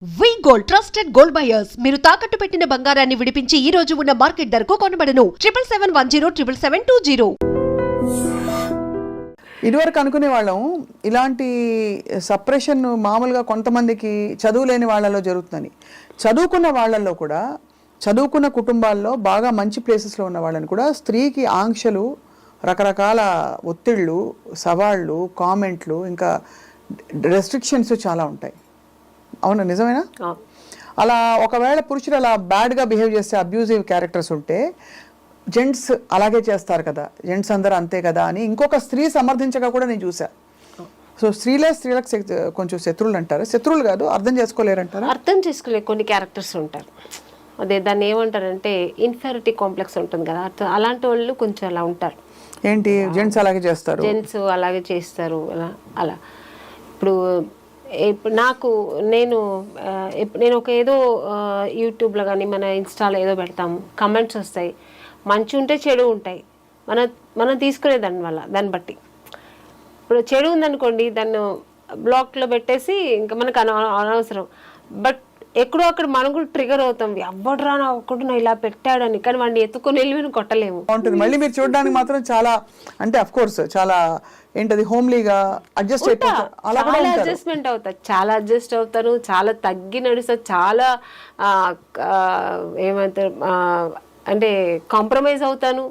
వి gold trusted gold buyers మీరు తాకట్టు పెట్టిన బంగారాన్ని విడిపించి ఈ రోజు ఉన్న మార్కెట్ ధరకు కొనబడను 7771077720. ఇదివరకు అనుకునే వాళ్ళం ఇలాంటి సప్రెషన్ మామూలుగా కొంతమందికి చదువు లేని వాళ్ళలో జరుగుతుందని. చదువుకున్న వాళ్ళల్లో కూడా, చదువుకున్న కుటుంబాల్లో బాగా మంచి ప్లేసెస్లో ఉన్న వాళ్ళని కూడా స్త్రీకి ఆంక్షలు, రకరకాల ఒత్తిళ్ళు, సవాళ్ళు, కామెంట్లు, ఇంకా రెస్ట్రిక్షన్స్ చాలా ఉంటాయి. అవునా, నిజమేనా? అలా ఒకవేళ పురుషులు అలా బ్యాడ్గా బిహేవ్ చేస్తే, అబ్యూజివ్ క్యారెక్టర్స్ ఉంటే జెంట్స్ అలాగే చేస్తారు కదా, జెంట్స్ అందరూ అంతే కదా అని ఇంకొక స్త్రీ సమర్థించగా కూడా నేను చూసా. సో స్త్రీలకు కొంచెం శత్రువులు అంటారు. శత్రువులు కాదు, అర్థం చేసుకోలేరంటారు. అర్థం చేసుకోలే కొన్ని క్యారెక్టర్స్ ఉంటారు. అదే దాన్ని ఏమంటారంటే ఇన్ఫెరిటీ కాంప్లెక్స్ ఉంటుంది కదా, అలాంటి వాళ్ళు కొంచెం అలా ఉంటారు. ఏంటి, జెంట్స్ అలాగే చేస్తారు, జెంట్స్ అలాగే చేస్తారు అలా. ఇప్పుడు నేను ఒక ఏదో యూట్యూబ్లో కానీ మన ఇన్స్టాలో ఏదో పెడతాము, కమెంట్స్ వస్తాయి, మంచి ఉంటే చెడు ఉంటాయి, మనం తీసుకునే దాన్ని బట్టి. ఇప్పుడు చెడు ఉందనుకోండి, దాన్ని బ్లాక్లో పెట్టేసి ఇంకా మనకు అనవసరం. బట్ ఎక్కడో అక్కడ మనం కూడా ట్రిగర్ అవుతాం, ఎవడరా నా ఒక్కడు నా ఇలా పెట్టాడని, కానీ వాడిని ఎత్తుకొని వెళ్ళి కొట్టలేము. మళ్ళీ మీరు చూడడానికి మాత్రం చాలా, అంటే అఫ్ కోర్స్ చాలా ఏంటది హోమ్లీగా అడ్జస్ట్ అయిపోతారు. చాలా అడ్జస్ట్మెంట్ అవుతారు, చాలా అడ్జస్ట్ అవుతారు, చాలా తగ్గి నడుస్తారు, చాలా ఏమంటారు అంటే కాంప్రమైజ్ అవుతాను,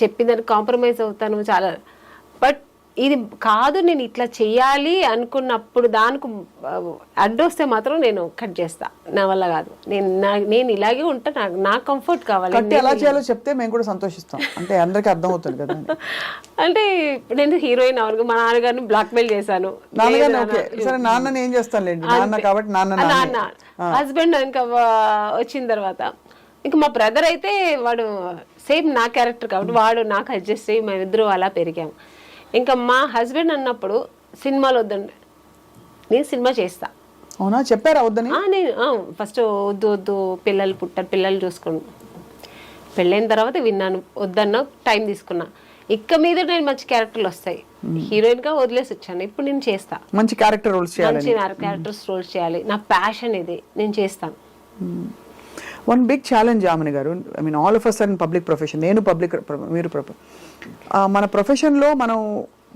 చెప్పిందని కాంప్రమైజ్ అవుతాను చాలా. బట్ ఇది కాదు, నేను ఇట్లా చెయ్యాలి అనుకున్నప్పుడు దానికి అడ్డొస్తే మాత్రం నేను కట్ చేస్తా. నా వల్ల కాదు, నేను ఇలాగే ఉంటా, నా కంఫర్ట్ కావాలి. ఎలా చేయాలో చెప్తే మేము కూడా సంతోషిస్తాం, అంటే అందరికీ అర్థం అవుతుంది కదా. అంటే నేను హీరోయిన్ అవరు, మా నాన్నగారిని బ్లాక్ మెయిల్ చేశాను. నాన్నని ఏం చేస్తానులేండి, నాన్న కాబట్టి నాన్న హస్బెండ్ ఇంకా వచ్చిన తర్వాత ఇంకా మా బ్రదర్ అయితే వాడు సేమ్ నా క్యారెక్టర్ కాబట్టి వాడు నాకు అడ్జస్ట్ అయ్యి మేమిద్దరు అలా పెరిగాము. ఇంకా మా హస్బెండ్ అన్నప్పుడు సినిమాలు వద్దండి, నేను సినిమా చేస్తా. అవునా, చెప్పారా వద్దని? నేను ఫస్ట్ వద్దు పిల్లలు చూసుకోండి. పెళ్ళైన తర్వాత విన్నాను, వద్దన్నా టైం తీసుకున్నా. ఇక్క మీద నేను మంచి క్యారెక్టర్లు వస్తాయి, హీరోయిన్ గా వదిలేసి వచ్చాను. ఇప్పుడు నేను చేస్తా, మంచి క్యారెక్టర్ రోల్స్ చేయాలి, నా ప్యాషన్ ఇది, నేను చేస్తాను. వన్ బిగ్ ఛాలెంజ్ ఆమెని గారు, I mean all of us are in public profession. నేను పబ్లిక్, మీరు మన ప్రొఫెషన్లో మనం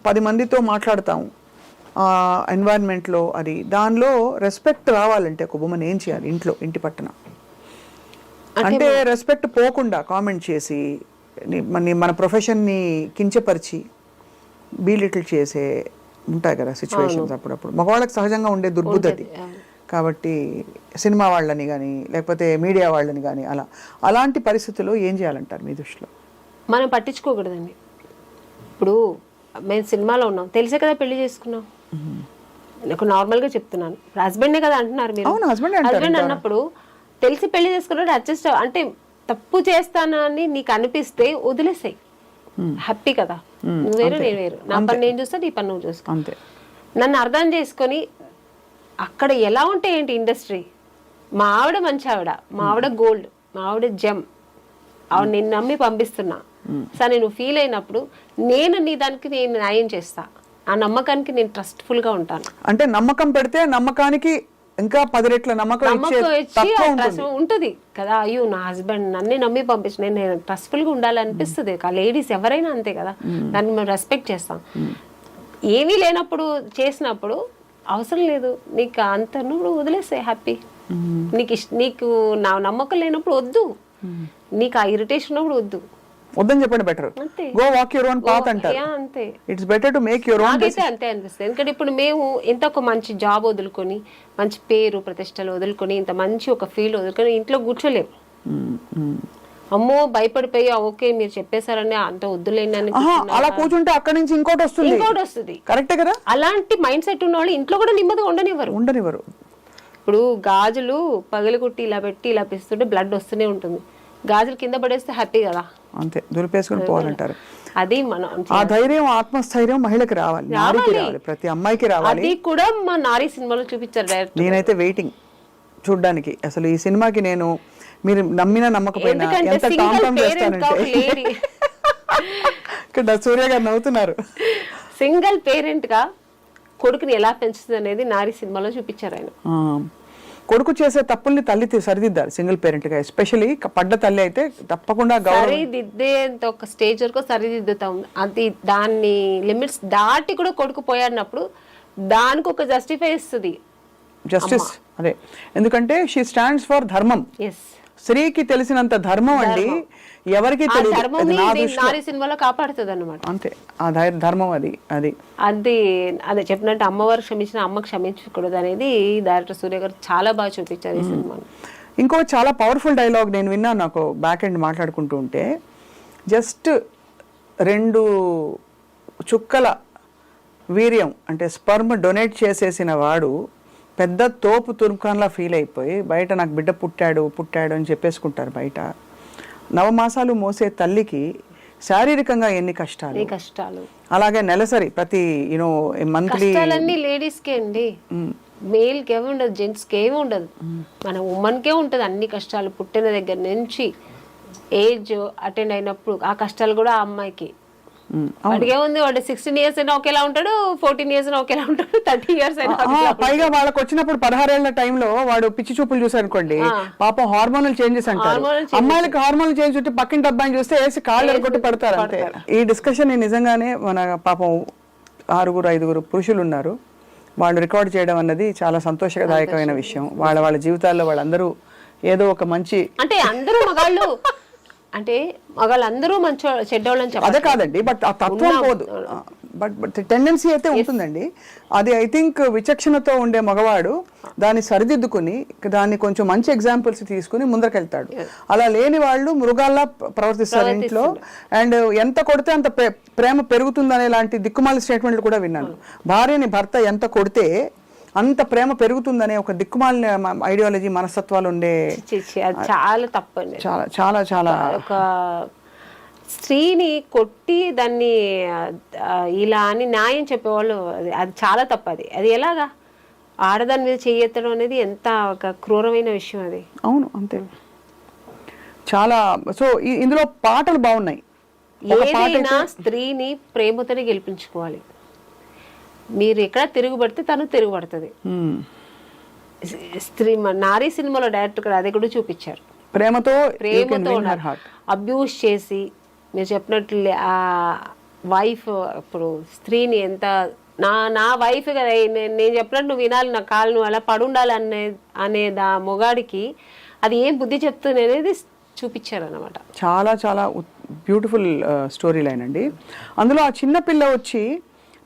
10 మందితో మాట్లాడతాం, ఎన్వైరన్మెంట్లో, అది దానిలో రెస్పెక్ట్ రావాలంటే ఒక ఉమెన్ ఏం చేయాలి ఇంట్లో, ఇంటి పట్టున? అంటే రెస్పెక్ట్ పోకుండా కామెంట్ చేసి మన ప్రొఫెషన్ని కించపరిచి బీలిటిల్ చేసే ఉంటాయి కదా సిచ్యువేషన్స్ అప్పుడప్పుడు. మగవాళ్ళకి సహజంగా ఉండే దుర్బుద్ధి. కాబట్టి సినిమా వాళ్ళని కానీ లేకపోతే మీడియా వాళ్ళని కానీ అలాంటి పరిస్థితుల్లో ఏం చేయాలంటారు మీ దృష్టిలో? మనం పట్టించుకోకూడదండి. ఇప్పుడు మేము సినిమాలో ఉన్నాం, తెలిసే కదా పెళ్లి చేసుకున్నాం. నాకు నార్మల్గా చెప్తున్నాను, హస్బెండే కదా అంటున్నారు మీరు. హస్బెండ్ అన్నప్పుడు తెలిసి పెళ్లి చేసుకున్నాడు, అడ్జస్ట్ అంటే తప్పు చేస్తానని నీకు అనిపిస్తే వదిలేసాయి, హ్యాపీ కదా. నువ్వు వేరు నేను వేరు, నా పని నేను చూస్తా, నీ పని నువ్వు చూసుకో. నన్ను అర్థం చేసుకొని అక్కడ ఎలా ఉంటే ఏంటి ఇండస్ట్రీ, మా ఆవిడ మంచి ఆవిడ, మా ఆవిడ గోల్డ్, మా ఆవిడ జెమ్, ఆవిడ నిన్ను నమ్మి పంపిస్తున్నా సరే, నువ్వు ఫీల్ అయినప్పుడు నేను నీ దానికి నేను న్యాయం చేస్తా, ఆ నమ్మకానికి నేను ట్రస్ట్ఫుల్ గా ఉంటాను. అంటే నమ్మకం పెడితే నమ్మకానికి ఇంకా 10 రెట్ల నమ్మకం ఉంటుంది కదా. అయ్యో నా హస్బెండ్ నన్ను నమ్మి పంపించిన, నేను ట్రస్ట్ఫుల్ గా ఉండాలనిపిస్తుంది. లేడీస్ ఎవరైనా అంతే కదా, దాన్ని మేము రెస్పెక్ట్ చేస్తాం. ఏమీ లేనప్పుడు చేసినప్పుడు అవసరం లేదు, నీకు అంత నువ్వు వదిలేస్తే హ్యాపీ. నీకు నా నమ్మకం లేనప్పుడు వద్దు, నీకు ఆ ఇరిటేషన్ ఉన్నప్పుడు వద్దని చెప్పండి, better go walk your own path అంటారు. అంతే, it's better to make your own decision. అంతే అనిపిస్తుంది. ఎందుకంటే ఇప్పుడు మేము ఇంత ఒక మంచి జాబ్ వదులుకొని, మంచి పేరు ప్రతిష్టలు వదులుకొని, ఇంత మంచి ఒక ఫీల్ వదులుకొని ఇంట్లో కూర్చోలేము. అమ్మో భయపడిపోయి ఓకే మీరు చెప్పేశారని అంత వద్దులేని అలా కూర్చుంటే అక్కడి నుంచి ఇంకోటి వస్తుంది. కరెక్టే కదా. అలాంటి మైండ్ సెట్ ఉన్న వాళ్ళు ఇంట్లో కూడా నెమ్మదిగా ఉండనివ్వరు. ఇప్పుడు గాజులు పగలగొట్టి ఇలా పెట్టి ఇలా పిస్తుంటే బ్లడ్ వస్తూనే ఉంటుంది, గాజులు కింద పడేస్తే హ్యాపీ కదా, అంతే దులిపేసుకుని పోవాలంటారు. అది మనం ఆ ధైర్యం, ఆత్మస్థైర్యం మహిళకి రావాలి, ప్రతి అమ్మాయికి రావాలి. అది కూడా మా నారీ సినిమాలో చూపించారు డైరెక్టర్. నేనైతే వెయిటింగ్ చూడ్డానికి. అసలు ఈ సినిమాకి నేను, మీరు నమ్మినా నమ్మకపోయినా ఎంత టాంటం చేస్తానంటే ఇక్కడ సూర్య గారు నవ్వుతున్నారు. సింగిల్ పేరెంట్ గా కొడుకుని ఎలా పెంచుతుంది అనేది నారీ సినిమాలో చూపించారు ఆయన. కొడుకు చేసే తప్పుల్ని తల్లి సరిదిద్దాలి సింగిల్ పేరెంట్గా, ఎస్పెషలీ పడ్డ తల్లి అయితే తప్పకుండా సరిదిద్దేంత ఒక స్టేజ్ వరకు సరిదిద్దుతాం. అది దాన్ని లిమిట్స్ దాటి కూడా కొడుకు పోయాడినప్పుడు దానికి ఒక జస్టిఫై ఇస్తుంది జస్టిస్. అదే, ఎందుకంటే షీ స్టాండ్స్ ఫర్ ధర్మం. ఎస్, స్త్రీకి తెలిసినంత ధర్మం అండి ఎవరికి నారీ సినిమాలో కాపాడుతుంది అన్నమాట. అంతే, ఆ ధర్మం అది అది అదే చెప్పినట్టు అమ్మవారు క్షమించిన అమ్మ క్షమించకూడదు అనేది డైరెక్టర్ సూర్య గారు చాలా బాగా చూపించారు ఈ సినిమాను. ఇంకో చాలా పవర్ఫుల్ డైలాగ్ నేను విన్నాను, నాకు బ్యాక్ ఎండ్ మాట్లాడుకుంటూ ఉంటే, జస్ట్ 2 చుక్కల వీర్యం అంటే స్పర్మ్ డొనేట్ చేసేసిన వాడు పెద్ద తోపు తుర్కాన్లా ఫీల్ అయిపోయి బయట నాకు బిడ్డ పుట్టాడు అని చెప్పేసుకుంటారు బయట. 9 మాసాలు మోసే తల్లికి శారీరకంగా ఎన్ని కష్టాలు, అలాగే నెలసరి ప్రతి మంత్లీ లేడీస్కే అండి, మేల్ కి ఏమి ఉండదు, జెంట్స్ కి ఏమి ఉండదు, మన ఉమెన్ కే ఉంటది అన్ని కష్టాలు. పుట్టిన దగ్గర నుంచి ఏజ్ అటెండ్ అయినప్పుడు ఆ కష్టాలు కూడా ఆ అమ్మాయికి. వాడికి ఏముంది, వాడు 16 years అయినా ఒకేలా ఉంటాడు, 14 years అయినా ఒకేలా ఉంటాడు, 30 years అయినా. పైగా వాళ్ళకి వచ్చినప్పుడు 16 ఏళ్ల టైంలో వాడు పిచ్చి చూపులు చూసారు అనుకోండి, పాపం హార్మోనల్ చేంజెస్ అంటారు. అమ్మాయిలకి హార్మోనల్ చేంజ్ ఉంటే పక్కింటి అబ్బాయిని చూస్తే వేసి కాళ్ళు ఎరగొట్టి పడతారు అంతే. ఈ డిస్కషన్ నిజంగానే మన పాపం 6-5 పురుషులు ఉన్నారు, వాళ్ళు రికార్డ్ చేయడం అన్నది చాలా సంతోషదాయకమైన విషయం. వాళ్ళ జీవితాల్లో వాళ్ళందరూ ఏదో ఒక మంచి, అంటే అందరూ మగాళ్ళు అంటే మగాళ్ళందరూ మంచి చెడ్డోళ్ళని చెప్పాలి, అదే కాదండి, బట్ ఆ తత్వం పోదు, బట్ టెండెన్సీ అయితే ఉంటుందండి. అది ఐ థింక్ విచక్షణతో ఉండే మగవాడు దాన్ని సరిదిద్దుకుని దాన్ని కొంచెం మంచి ఎగ్జాంపుల్స్ తీసుకుని ముందరకెళ్తాడు. అలా లేని వాళ్ళు మృగాల్లా ప్రవర్తిస్తారు ఇంట్లో. అండ్ ఎంత కొడితే అంత ప్రేమ పెరుగుతుందనే లాంటి దిక్కుమాలి స్టేట్మెంట్లు కూడా విన్నాను. భార్యని భర్త ఎంత కొడితే అంత ప్రేమ పెరుగుతుందనే ఒక దిక్కుమాలిన ఐడియాలజీ మనస్తత్వాలు ఉండే, చాలా తప్పండి. చాలా చాలా చాలా ఒక స్త్రీని కొట్టి దాన్ని ఇలా అని న్యాయం చెప్పేవాళ్ళు, అది చాలా తప్పు. అది ఎలాగా ఆడదాని మీద చెయ్యెత్తడం అనేది ఎంత ఒక క్రూరమైన విషయం అది. అవును, అంతే. చాలా. సో ఇందులో పాటలు బాగున్నాయి. ఏదైనా స్త్రీని ప్రేమతోనే గెలిపించుకోవాలి. మీరు ఎక్కడ తిరుగుబడితే తను తిరుగుబడుతుంది. స్త్రీ నారీ సినిమాలో డైరెక్టర్ గారు అది కూడా చూపించారు. ప్రేమతో అబ్యూస్ చేసి మీరు చెప్పినట్లు ఆ వైఫ్, ఇప్పుడు స్త్రీని ఎంత నా వైఫ్ కదా, నేను చెప్పినట్టు నువ్వు వినాలి, నా కాళ్ళు నువ్వు అలా పడుండాలి అనేది ఆ మొగాడికి అది ఏం బుద్ధి చెప్తుంది అనేది చూపించారు అన్నమాట. చాలా చాలా బ్యూటిఫుల్ స్టోరీ లైన్ అండి. అందులో ఆ చిన్న పిల్ల వచ్చి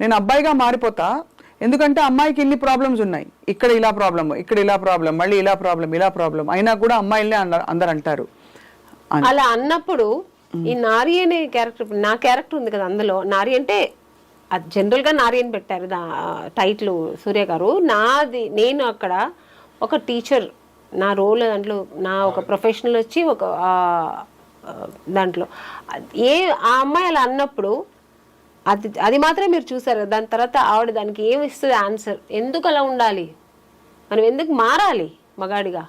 నేను అబ్బాయిగా మారిపోతా, ఎందుకంటే అమ్మాయికి ఇన్ని ప్రాబ్లమ్స్ ఉన్నాయి, ఇక్కడ ఇలా ప్రాబ్లమ్, ఇక్కడ ఇలా ప్రాబ్లం, మళ్ళీ ఇలా ప్రాబ్లం అయినా కూడా అమ్మాయిలనే అందరు అంటారు. అలా అన్నప్పుడు ఈ నారి అనే క్యారెక్టర్, నా క్యారెక్టర్ ఉంది కదా అందులో, నారి అంటే అది జనరల్ గా నారి అని పెట్టారు టైటిల్ సూర్య గారు. నేను అక్కడ ఒక టీచర్, నా రోల్ దాంట్లో నా ఒక ప్రొఫెషనల్ వచ్చి ఒక దాంట్లో ఆ అమ్మాయి అలా అన్నప్పుడు అది మాత్రమే మీరు చూసారు. దాని తర్వాత ఆవిడ దానికి ఏమి ఇస్తుంది ఆన్సర్, ఎందుకు అలా ఉండాలి, మనం ఎందుకు మారాలి మగాడిగా,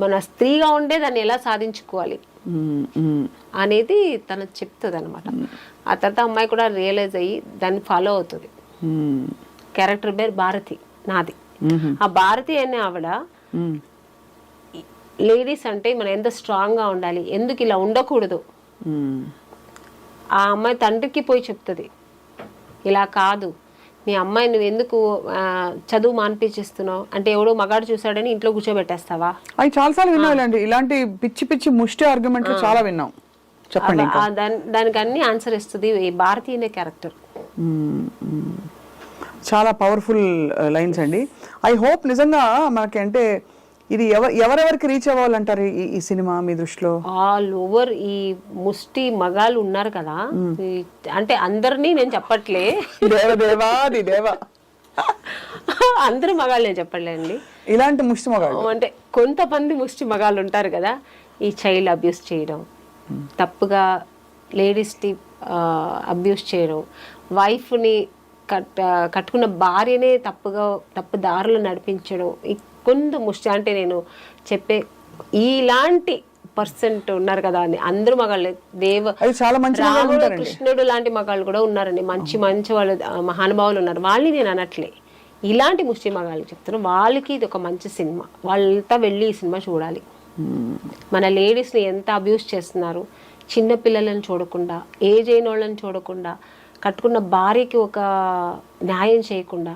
మన స్త్రీగా ఉండే దాన్ని ఎలా సాధించుకోవాలి అనేది తను చెప్తుంది అనమాట. ఆ తర్వాత అమ్మాయి కూడా రియలైజ్ అయ్యి దాన్ని ఫాలో అవుతుంది. క్యారెక్టర్ పేరు భారతి, నాది. ఆ భారతి అనే ఆవిడ లేడీస్ అంటే మనం ఎంత స్ట్రాంగ్ గా ఉండాలి, ఎందుకు ఇలా ఉండకూడదు, ఆ అమ్మాయి తండ్రికి పోయి చెప్తుంది, ఇలా కాదు మీ అమ్మాయి నువ్వు ఎందుకు చదువు మానిపించేస్తున్నావు అంటే, ఎవడో మగాడు చూసాడని ఇంట్లో కూర్చోబెట్టేస్తావా? అవి చాలాసార్లు విన్నాం, ఇలాంటి పిచ్చి ముష్టి ఆర్గ్యుమెంట్లు చాలా విన్నాం. చెప్పండి. దానికి అన్ని ఆన్సర్ ఇస్తుంది ఈ భారతీయ అనే క్యారెక్టర్. చాలా పవర్ఫుల్ లైన్స్ అండి. ఐ హోప్ నిజంగా మనకి అంటే ఇది ఎవరెవరికి రీచ్ అవ్వాలంటారు ఈ సినిమా మీ దృష్టిలో? ఆల్ ఓవర్ ఈ ముష్టి మగాళ్ళు ఉన్నారు కదా, అంటే అందరినీ నేను చెప్పట్లే, అందరూ మగాళ్ళు నేను చెప్పట్లేండి, ఇలాంటి ముష్టి మగాళ్ళు అంటే కొంతమంది ముష్టి మగాళ్ళు ఉంటారు కదా, ఈ చైల్డ్ అబ్యూస్ చేయడం, తప్పుగా లేడీస్ని అబ్యూస్ చేయడం, వైఫ్ని కట్టుకున్న భార్యనే తప్పు దారులు నడిపించడం, కొంత ముష్టి అంటే నేను చెప్పే ఇలాంటి పర్సెంట్ ఉన్నారు కదా అని అందరూ మగాళ్ళు, రాముడు కృష్ణుడు లాంటి మగాళ్ళు కూడా ఉన్నారండి, మంచి వాళ్ళు మహానుభావులు ఉన్నారు, వాళ్ళని నేను అనట్లే. ఇలాంటి ముష్టి మగాళ్ళకి చెప్తాను, వాళ్ళకి ఇది ఒక మంచి సినిమా, వాళ్ళంతా వెళ్ళి ఈ సినిమా చూడాలి. మన లేడీస్ని ఎంత అబ్యూస్ చేస్తున్నారు, చిన్న పిల్లలను చూడకుండా, ఏజ్ అయిన వాళ్ళని చూడకుండా, కట్టుకున్న భార్యకి ఒక న్యాయం చేయకుండా,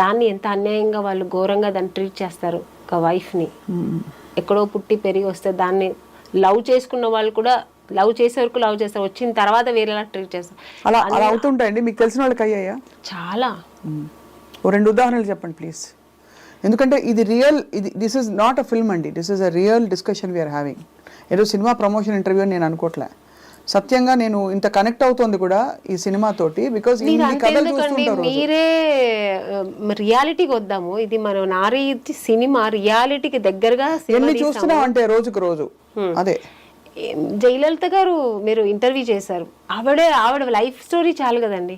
దాన్ని ఎంత అన్యాయంగా వాళ్ళు ఘోరంగా దాన్ని ట్రీట్ చేస్తారు. ఒక వైఫ్ని ఎక్కడో పుట్టి పెరిగి వస్తే దాన్ని లవ్ చేసుకున్న వాళ్ళు కూడా లవ్ చేసే వరకు లవ్ చేస్తారు, వచ్చిన తర్వాత వేరేలా ట్రీట్ చేస్తారు. అలా అవుతుంటాయండి. మీకు తెలిసిన వాళ్ళకి అయ్యాయా? చాలా. ఓ 2 ఉదాహరణలు చెప్పండి ప్లీజ్. ఎందుకంటే ఇది real, this is not a film అండి, this is a real discussion we're having. ఏదో సినిమా ప్రమోషన్ ఇంటర్వ్యూ అని నేను అనుకోవట్లే. సత్యంగా నేను ఇంత కనెక్ట్ అవుతోంది కూడా ఈ సినిమా తోటి, బికాస్ మీరే రియాలిటీకి వద్దాము. ఇది మనం నారీ సినిమా రియాలిటీకి దగ్గరగా ఎన్ని చూస్తున్నాం అంటే రోజుకు రోజు. అదే జయలలిత గారు మీరు ఇంటర్వ్యూ చేశారు, ఆవిడ లైఫ్ స్టోరీ చాలు కదండి.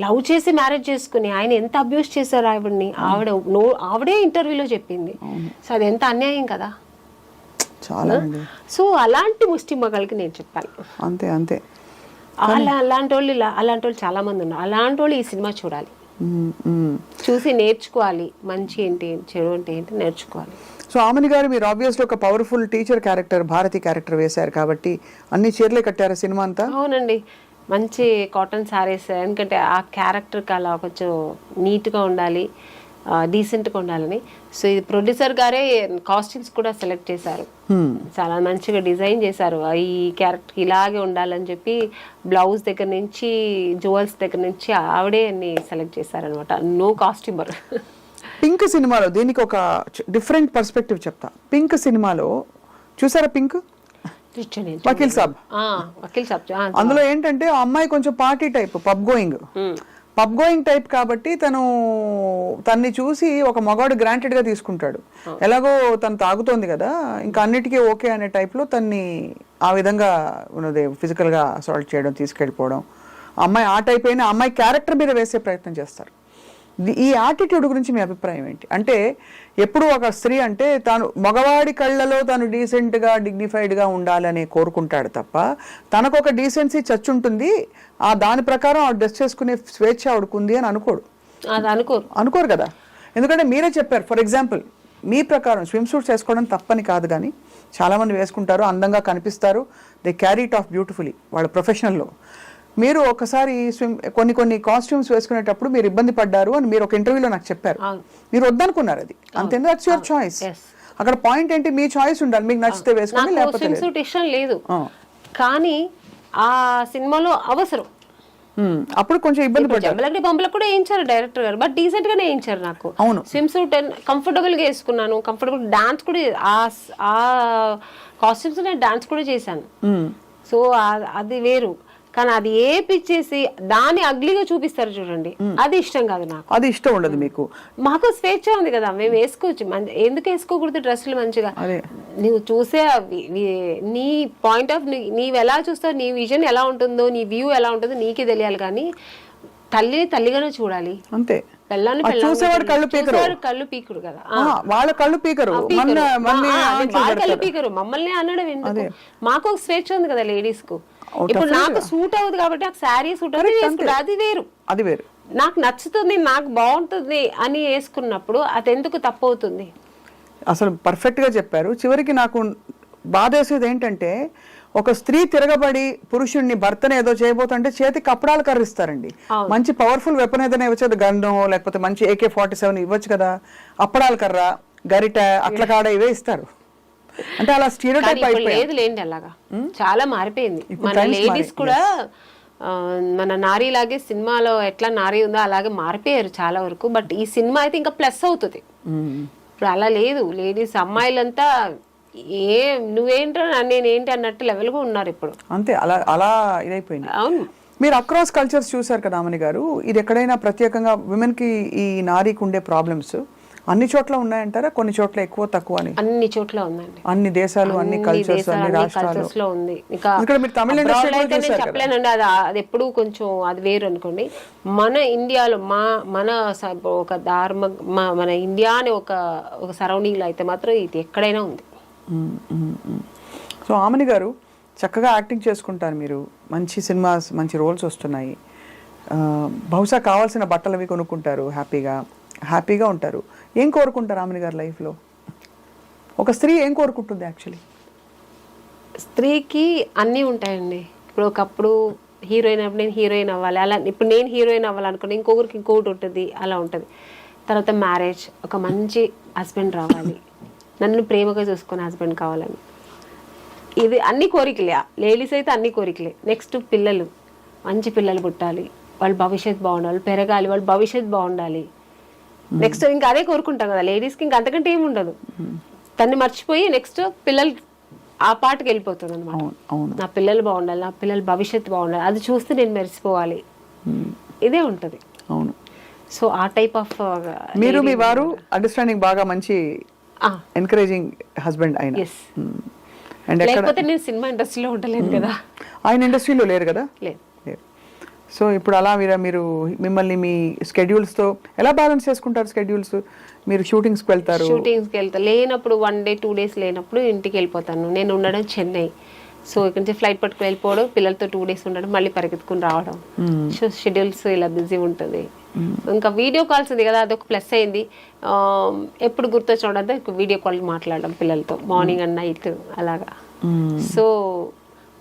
లవ్ చేసి మ్యారేజ్ చేసుకుని ఆయన ఎంత అబ్యూస్ చేశారు ఆవిడని, ఆవిడే ఇంటర్వ్యూలో చెప్పింది. సో అది ఎంత అన్యాయం కదా. చాలా. సో అలాంటి ముష్టి మగాళ్ళకి నేను చెప్పాను. అంతే అంతే. అలాంటి వాళ్ళు చాలా మంది ఉన్నారు. అలాంటి వాళ్ళు ఈ సినిమా చూడాలి, చూసి నేర్చుకోవాలి. మంచి ఏంటి, చెడు అంటే ఏంటి నేర్చుకోవాలి. సో ఆమని గారు, మీరు ఆబ్వియస్లీ ఒక powerful teacher character, Bharati character వేశారు కాబట్టి అన్ని చీరలే కట్టారు సినిమా అంతా? అవునండి, మంచి కాటన్ శారీస్. ఎందుకంటే ఆ క్యారెక్టర్కి అలా కొంచెం నీట్గా ఉండాలి, డీసెంట్గా ఉండాలని. సో ఇది ప్రొడ్యూసర్ గారే కాస్ట్యూమ్స్ కూడా సెలెక్ట్ చేశారు, చాలా మంచిగా డిజైన్ చేశారు. ఈ క్యారెక్టర్ ఇలాగే ఉండాలని చెప్పి బ్లౌజ్ దగ్గర నుంచి జ్యువెల్స్ దగ్గర నుంచి ఆవిడే అన్ని సెలెక్ట్ చేశారనమాట. No costumer. పింక్ సినిమాలో దీనికి ఒక డిఫరెంట్ పర్స్పెక్టివ్ చెప్తా. పింక్ సినిమాలో చూసారా, పింక్ వకీల్ సాబ్, అందులో ఏంటంటే ఆ అమ్మాయి కొంచెం party type, pub going type కాబట్టి తన్ని చూసి ఒక మగాడు గ్రాంటెడ్ గా తీసుకుంటాడు. ఎలాగో తను తాగుతోంది కదా, ఇంకా అన్నిటికీ ఓకే అనే టైప్ లో తన్ని ఆ విధంగా ఉన్నది ఫిజికల్ గా అసాల్ట్ చేయడం, తీసుకెళ్ళిపోవడం. అమ్మాయి ఆ టైప్ అయినా అమ్మాయి క్యారెక్టర్ మీద వేసే ప్రయత్నం చేస్తారు. ఈ యాటిట్యూడ్ గురించి మీ అభిప్రాయం ఏంటి? అంటే ఎప్పుడు ఒక స్త్రీ అంటే తాను మగవాడి కళ్ళలో తాను డీసెంట్గా డిగ్నిఫైడ్గా ఉండాలని కోరుకుంటాడు తప్ప తనకు ఒక డీసెన్సీ చచ్చుంటుంది, దాని ప్రకారం ఆవిడ డ్రెస్ చేసుకునే స్వేచ్ఛ ఆవిడకుంది అని అనుకోరు కదా. ఎందుకంటే మీరే చెప్పారు, ఫర్ ఎగ్జాంపుల్ మీ ప్రకారం స్విమ్ సూట్స్ వేసుకోవడం తప్పని కాదు, కానీ చాలామంది వేసుకుంటారు, అందంగా కనిపిస్తారు, they carry it of beautifully వాళ్ళ ప్రొఫెషనల్లో. మీరు ఒకసారి కొన్ని కాస్ట్యూమ్స్ వేసుకునేటప్పుడు మీరు ఇబ్బంది పడ్డారు అని మీరు ఒక ఇంటర్వ్యూలో నాకు చెప్పారు. మీరు వద్దనుకున్నారు, అది అంతే, దట్స్ యువర్ చాయిస్. అక్కడ పాయింట్ ఏంటి, మీ చాయిస్ ఉండాలి, మీకు నచ్చితే వేసుకోండి, లేకపోతే ఇష్టం లేదు. కానీ ఆ సినిమాలో అవసరం, అప్పుడు కొంచెం ఇబ్బంది పడ్డారు. పంపలకు కూడా వేయించారు డైరెక్టర్ గారు, బట్ డీసెంట్ గానే వేయించారు. నాకు స్విమ్ సూట్ కంఫర్టబుల్ గా వేసుకున్నాను, కంఫర్టబుల్ డాన్స్ కూడా, ఆ కాస్ట్యూమ్స్ నేను డాన్స్ కూడా చేశాను. సో అది వేరు. కానీ అది ఏపిచ్చేసి దాన్ని అగ్లీగా చూపిస్తారు చూడండి, అది ఇష్టం కాదు నాకు. అది ఇష్టం ఉండదు మీకు. మాకు స్వేచ్ఛ ఉంది కదా, మేము వేసుకోవచ్చు. ఎందుకు వేసుకోకూడదు డ్రెస్సులు మంచిగా? నువ్వు చూసే నీ పాయింట్ ఆఫ్ నీవు ఎలా చూస్తావు, నీ విజన్ ఎలా ఉంటుందో, నీ వ్యూ ఎలా ఉంటుందో నీకే తెలియాలి. కానీ తల్లిని తల్లిగానే చూడాలి అంతే. కళ్ళు పీకుడు కదా, వాళ్ళ కళ్ళు పీకరు, కళ్ళు పీకరు. మమ్మల్ని అనడం ఎందుకు? మాకు ఒక స్వేచ్ఛ ఉంది కదా లేడీస్ కు. ఇప్పుడు నాకు సూట్ అవుతుంది కాబట్టి నాకు శారీ సూట్ అవుతుంది, అది వేరు. నాకు నచ్చుతుంది, నాకు బాగుంటుంది అని వేసుకున్నప్పుడు అది ఎందుకు తప్పు అవుతుంది? అసలు పర్ఫెక్ట్ గా చెప్పారు. చివరికి నాకు బాధేసేది ఏంటంటే, ఒక స్త్రీ తిరగబడి పురుషుడిని, భర్తను ఏదో చేయబోతుంటే చేతికి కప్పడాలు కర్రిస్తారండి. మంచి పవర్ఫుల్ వెపన్ ఏదైనా ఇవ్వచ్చు, గన్ను లేకపోతే మంచి AK-47 ఇవ్వచ్చు కదా, అప్పడాల కర్ర, గరిట, అట్ల కాడ ఇవే ఇస్తారు. అంటే అలా స్టీరియోటైప్ లేదు లేండి, అలాగా చాలా మారిపోయింది. మన లేడీస్ కూడా మన నారీ లాగే సినిమాలో ఎట్లా నారీ ఉందో అలాగే మారిపోయారు చాలా వరకు. బట్ ఈ సినిమా అయితే ఇంకా ప్లస్ అవుతుంది. ఇప్పుడు అలా లేదు, లేడీస్ అమ్మాయిలంతా నువ్వేంటో నేనేంటి అన్నట్టు లెవెల్గా ఉన్నారు ఇప్పుడు. అంతే, అలా ఇదైపోయింది. అవును. మీరు అక్రాస్ కల్చర్స్ చూసారు కదా అమని గారు, ఇది ఎక్కడైనా ప్రత్యేకంగా విమెన్ కి ఈ నారీకి ఉండే ప్రాబ్లమ్స్ అన్ని చోట్ల ఉన్నాయంటారా? కొన్ని చోట్ల ఎక్కువ తక్కువ అని? అన్ని చోట్ల ఉందండి, అన్ని దేశాలు, అన్ని కల్చర్స్, అన్ని రాష్ట్రాల్లో ఉంది. ఇక్కడ మీరు తమిళ ఇండస్ట్రీ చెప్పలేనండి, అది ఎప్పుడు కొంచెం అది వేరు అనుకోండి. మన ఇండియాలో మన ఒక మన ఇండియా అనే ఒక సరౌండింగ్ లో అయితే మాత్రం ఇది ఎక్కడైనా ఉంది. సో ఆమని గారు చక్కగా యాక్టింగ్ చేసుకుంటారు మీరు, మంచి సినిమాస్, మంచి రోల్స్ వస్తున్నాయి. బహుశా కావాల్సిన బట్టలు అవి కొనుక్కుంటారు, హ్యాపీగా ఉంటారు. ఏం కోరుకుంటారు ఆమెని గారి లైఫ్లో? ఒక స్త్రీ ఏం కోరుకుంటుంది యాక్చువల్లీ? స్త్రీకి అన్నీ ఉంటాయండి. ఇప్పుడు ఒకప్పుడు హీరోయిన్ అప్పుడు నేను హీరోయిన్ అవ్వాలి, అలా ఇప్పుడు నేను హీరోయిన్ అవ్వాలనుకున్నా, ఇంకొకరికి ఇంకొకటి ఉంటుంది, అలా ఉంటుంది. తర్వాత మ్యారేజ్, ఒక మంచి హస్బెండ్ రావాలి, నన్ను ప్రేమగా చూసుకునే హస్బెండ్ కావాలని, ఇది అన్ని కోరికలే. లేడీస్ అయితే అన్ని కోరికలే. నెక్స్ట్ పిల్లలు, మంచి పిల్లలు పుట్టాలి, వాళ్ళ భవిష్యత్తు బాగుండాలి, పెరగాలి, వాళ్ళ భవిష్యత్తు బాగుండాలి. నెక్స్ట్ ఇంకా అదే కోరుకుంటాం కదా లేడీస్కి, ఇంకా అంతకంటే ఏమి ఉండదు. తన్ని మర్చిపోయి నెక్స్ట్ పిల్లలు ఆ పాటకి వెళ్ళిపోతుంది అనమాట. నా పిల్లలు బాగుండాలి, నా పిల్లల భవిష్యత్తు బాగుండాలి, అది చూస్తే నేను మెరిసిపోవాలి, ఇదే ఉంటుంది. అవును. సో ఆ టైప్ ఆఫ్ మీరు మీ వారు అండర్స్టాండింగ్ బాగా మంచి ఎంకరేజింగ్ హస్బెండ్ ఆయన. లేకపోతే నేను సినిమా ఇండస్ట్రీలో ఉండలేదు కదా. ఆయన ఇండస్ట్రీలో లేరు కదా. లేదు. సో ఇప్పుడు అలా మీరు మిమ్మల్ని మీ స్కెడ్యూల్స్తో ఎలా బ్యాలెన్స్ చేసుకుంటారు? స్కెడ్యూల్స్ మీరు షూటింగ్స్కి వెళ్తారు? షూటింగ్స్కి వెళ్తాను, లేనప్పుడు 1 day 2 days లేనప్పుడు ఇంటికి వెళ్ళిపోతాను. నేను ఉండడం చెన్నై, సో ఇక్కడ నుంచి ఫ్లైట్ పట్టుకు వెళ్ళిపోవడం, పిల్లలతో 2 days ఉండడం, మళ్ళీ పరిగెత్తుకుని రావడం. సో షెడ్యూల్స్ ఇలా బిజీ ఉంటుంది. ఇంకా వీడియో కాల్స్ ఉంది కదా, అదొక ప్లస్ అయింది. ఎప్పుడు గుర్తొచ్చినదంతా వీడియో కాల్ మాట్లాడడం పిల్లలతో, మార్నింగ్ అండ్ నైట్ అలాగా. సో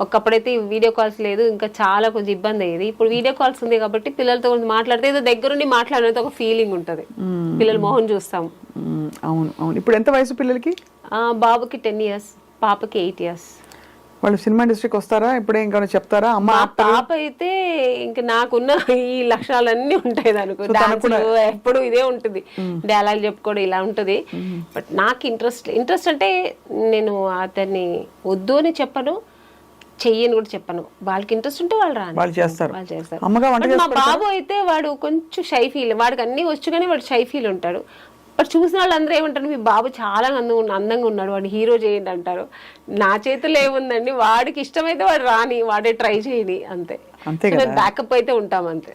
ఒకప్పుడైతే వీడియో కాల్స్ లేదు, ఇంకా చాలా కొంచెం ఇబ్బంది అయ్యేది. ఇప్పుడు వీడియో కాల్స్ ఉంది కాబట్టి పిల్లలతో కొంచెం మాట్లాడితే ఏదో దగ్గరుండి మాట్లాడినంత ఒక ఫీలింగ్ ఉంటుంది, పిల్లల మొహం చూస్తాం. అవును అవును. ఇప్పుడు ఎంత వయసు పిల్లలకి? బాబుకి 10 years, పాపకి 8 years. వాళ్ళు సినిమా ఇండస్ట్రీకి వస్తారా? ఇప్పుడే ఇంకా చెప్తారా? అమ్మ పాప అయితే ఇంకా నాకున్న ఈ లక్షణాలన్నీ ఉంటాయి దానికి, డాన్స్ ఎప్పుడు ఇదే ఉంటుంది, డైలాగ్ చెప్పుకోవడం ఇలా ఉంటుంది. బట్ నాకు ఇంట్రెస్ట్ అంటే నేను అతన్ని వద్దు అని చెప్పను, చెయ్యని కూడా చెప్పను. వాళ్ళకి ఇంట్రెస్ట్ ఉంటే వాళ్ళు చేస్తారు. మా బాబు అయితే వాడు కొంచెం షై ఫీల్, వాడికి అన్ని వచ్చు కానీ వాడు షై ఫీల్ ఉంటాడు. బట్ చూసిన వాళ్ళు అందరూ ఏమంటారు, మీ బాబు చాలా అందంగా ఉన్నాడు, వాడు హీరో చేయండి అంటారు. నా చేతిలో ఏముందండి, వాడికి ఇష్టమైతే వాడు రాని, వాడే ట్రై చేయని, అంతే. బ్యాకప్ అయితే ఉంటాం అంతే.